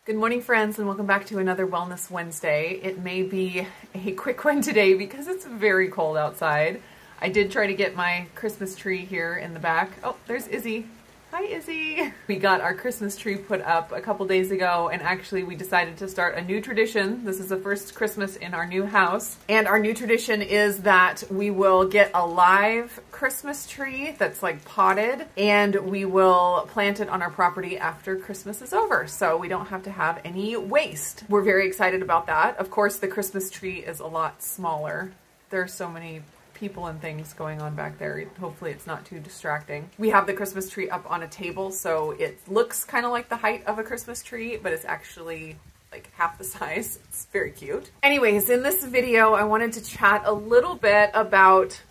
Good morning, friends, and welcome back to another Wellness Wednesday. It may be a quick one today because it's very cold outside. I did try to get my Christmas tree here in the back. Oh, there's Izzy. Hi, Izzy. We got our Christmas tree put up a couple days ago, and actually we decided to start a new tradition. This is the first Christmas in our new house, and our new tradition is that we will get a live Christmas tree that's like potted, and we will plant it on our property after Christmas is over, so we don't have to have any waste. We're very excited about that. Of course, the Christmas tree is a lot smaller. There are so many people and things going on back there. Hopefully it's not too distracting. We have the Christmas tree up on a table, so it looks kind of like the height of a Christmas tree, but it's actually like half the size. It's very cute. Anyways, in this video, I wanted to chat a little bit about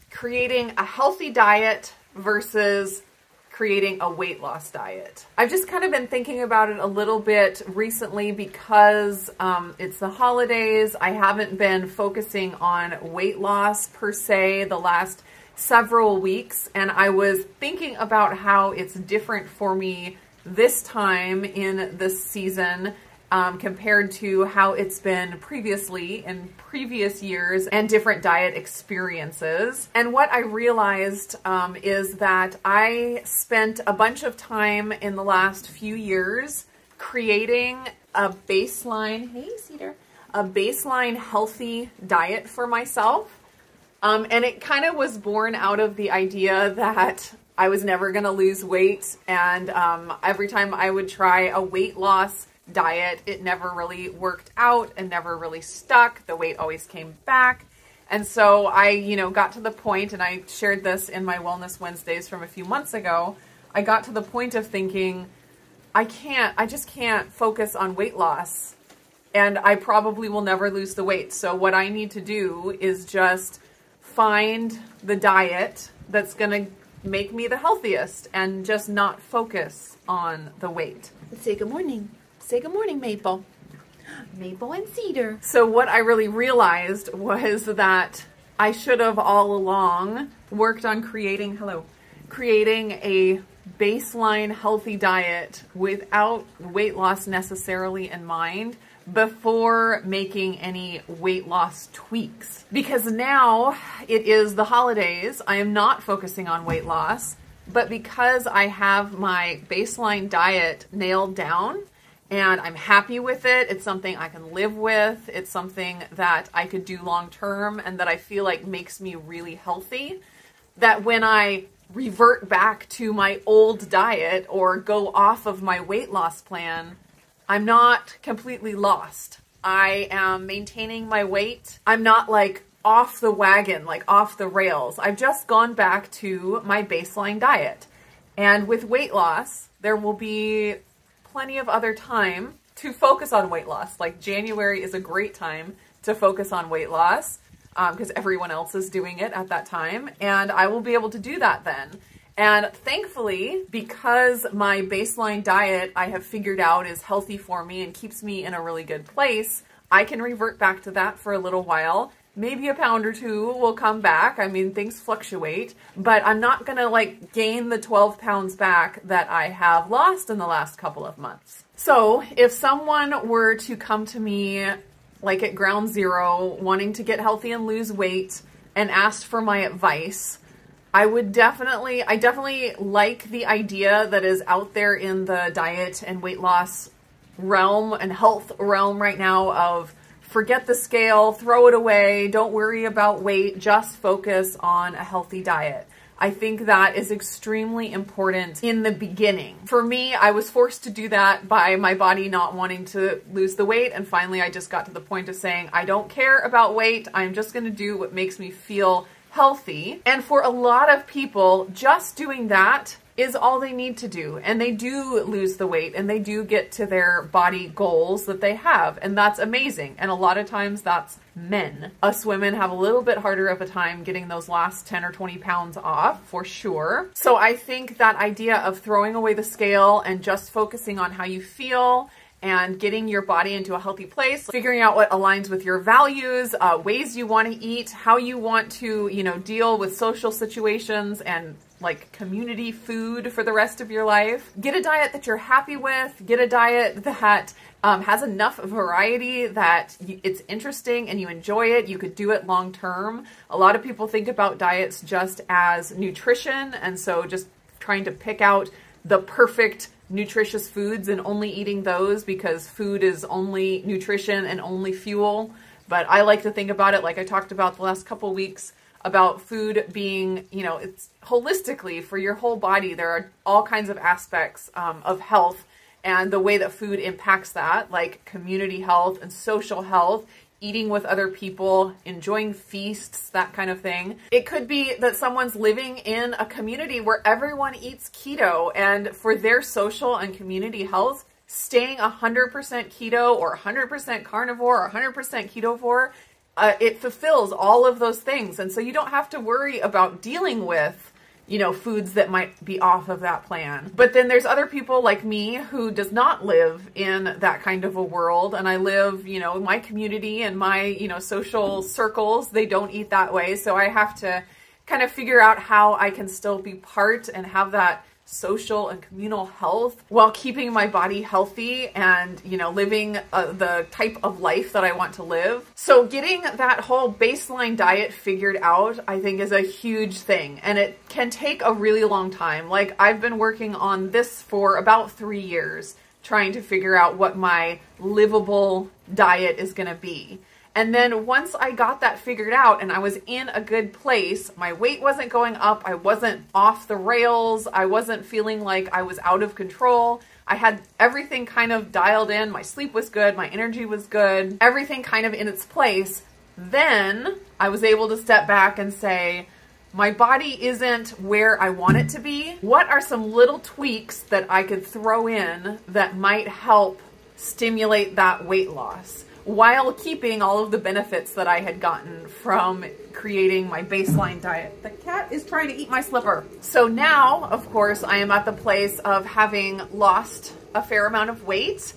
creating a healthy diet versus creating a weight loss diet. I've just kind of been thinking about it a little bit recently because it's the holidays. I haven't been focusing on weight loss per se the last several weeks, and I was thinking about how it's different for me this time in this season compared to how it's been previously in previous years and different diet experiences. And what I realized is that I spent a bunch of time in the last few years creating a baseline, hey Cedar, a baseline healthy diet for myself. And it kind of was born out of the idea that I was never going to lose weight, and every time I would try a weight loss diet, it never really worked out and never really stuck. The weight always came back. And so I, got to the point, and I shared this in my Wellness Wednesdays from a few months ago, I got to the point of thinking, I just can't focus on weight loss, and I probably will never lose the weight. So what I need to do is just find the diet that's going to make me the healthiest and just not focus on the weight. Let's say good morning. Say good morning, Maple. Maple and Cedar. So what I really realized was that I should have all along worked on creating a baseline healthy diet without weight loss necessarily in mind before making any weight loss tweaks. Because now it is the holidays, I am not focusing on weight loss, but because I have my baseline diet nailed down, and I'm happy with it. It's something I can live with. It's something that I could do long term and that I feel like makes me really healthy. That when I revert back to my old diet or go off of my weight loss plan, I'm not completely lost. I am maintaining my weight. I'm not like off the wagon, like off the rails. I've just gone back to my baseline diet. And with weight loss, there will be plenty of other time to focus on weight loss. Like January is a great time to focus on weight loss because everyone else is doing it at that time, and I will be able to do that then. And thankfully, because my baseline diet I have figured out is healthy for me and keeps me in a really good place, I can revert back to that for a little while. Maybe a pound or two will come back. I mean, things fluctuate, but I'm not gonna like gain the 12 pounds back that I have lost in the last couple of months. So if someone were to come to me like at ground zero, wanting to get healthy and lose weight and asked for my advice, I definitely like the idea that is out there in the diet and weight loss realm and health realm right now of forget the scale, throw it away, don't worry about weight, just focus on a healthy diet. I think that is extremely important in the beginning. For me, I was forced to do that by my body not wanting to lose the weight, and finally I just got to the point of saying, I don't care about weight, I'm just gonna do what makes me feel healthy. And for a lot of people, just doing that is all they need to do, and they do lose the weight and they do get to their body goals that they have, and that's amazing. And a lot of times that's men. Us women have a little bit harder of a time getting those last 10 or 20 pounds off for sure. So I think that idea of throwing away the scale and just focusing on how you feel and getting your body into a healthy place, figuring out what aligns with your values, ways you want to eat, how you want to, you know, deal with social situations and like community food for the rest of your life. Get a diet that you're happy with. Get a diet that has enough variety that it's interesting and you enjoy it. You could do it long term. A lot of people think about diets just as nutrition, and so just trying to pick out the perfect nutritious foods and only eating those because food is only nutrition and only fuel. But I like to think about it like I talked about the last couple weeks, about food being, you know, it's holistically for your whole body. There are all kinds of aspects of health and the way that food impacts that, like community health and social health, eating with other people, enjoying feasts, that kind of thing. It could be that someone's living in a community where everyone eats keto, and for their social and community health, staying 100% keto or 100% carnivore or 100% ketovore, it fulfills all of those things. And so you don't have to worry about dealing with, you know, foods that might be off of that plan. But then there's other people like me who does not live in that kind of a world. And I live, you know, in my community and my, you know, social circles, they don't eat that way. So I have to kind of figure out how I can still be part and have that social and communal health while keeping my body healthy and, you know, living the type of life that I want to live. So getting that whole baseline diet figured out, I think, is a huge thing, and it can take a really long time. Like, I've been working on this for about 3 years, trying to figure out what my livable diet is going to be. And then once I got that figured out and I was in a good place, my weight wasn't going up, I wasn't off the rails, I wasn't feeling like I was out of control. I had everything kind of dialed in, my sleep was good, my energy was good, everything kind of in its place. Then I was able to step back and say, my body isn't where I want it to be. What are some little tweaks that I could throw in that might help stimulate that weight loss, while keeping all of the benefits that I had gotten from creating my baseline diet? The cat is trying to eat my slipper. So now, of course, I am at the place of having lost a fair amount of weight,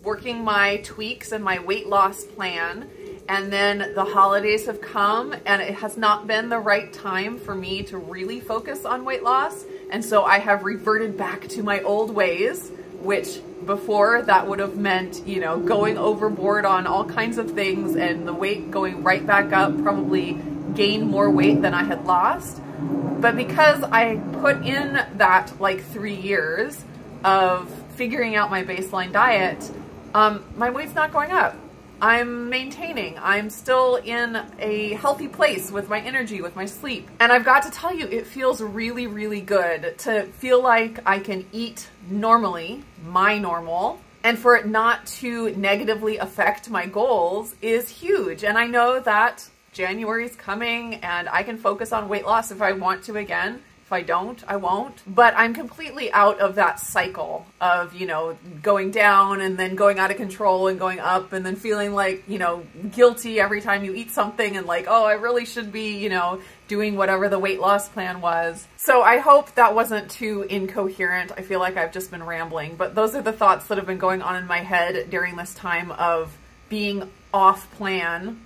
working my tweaks and my weight loss plan. And then the holidays have come and it has not been the right time for me to really focus on weight loss. And so I have reverted back to my old ways, which before that would have meant, you know, going overboard on all kinds of things and the weight going right back up, probably gain more weight than I had lost. But because I put in that like 3 years of figuring out my baseline diet, my weight's not going up. I'm maintaining. I'm still in a healthy place with my energy, with my sleep. And I've got to tell you, it feels really, really good to feel like I can eat normally, my normal, and for it not to negatively affect my goals is huge. And I know that January's coming and I can focus on weight loss if I want to again. If I don't, I won't. But I'm completely out of that cycle of, you know, going down and then going out of control and going up and then feeling like, you know, guilty every time you eat something and like, oh, I really should be, you know, doing whatever the weight loss plan was. So I hope that wasn't too incoherent. I feel like I've just been rambling, but those are the thoughts that have been going on in my head during this time of being off plan,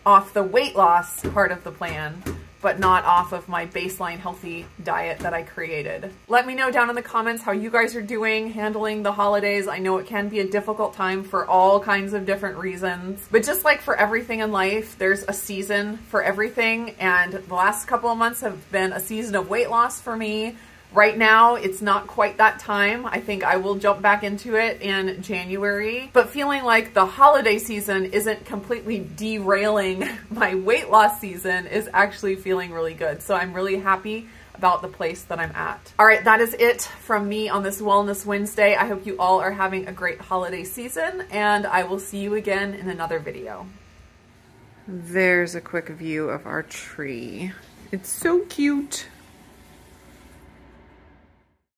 off the weight loss part of the plan, but not off of my baseline healthy diet that I created. Let me know down in the comments how you guys are doing handling the holidays. I know it can be a difficult time for all kinds of different reasons, but just like for everything in life, there's a season for everything. And the last couple of months have been a season of weight loss for me. Right now, it's not quite that time. I think I will jump back into it in January, but feeling like the holiday season isn't completely derailing my weight loss season is actually feeling really good. So I'm really happy about the place that I'm at. All right, that is it from me on this Wellness Wednesday. I hope you all are having a great holiday season, and I will see you again in another video. There's a quick view of our tree. It's so cute.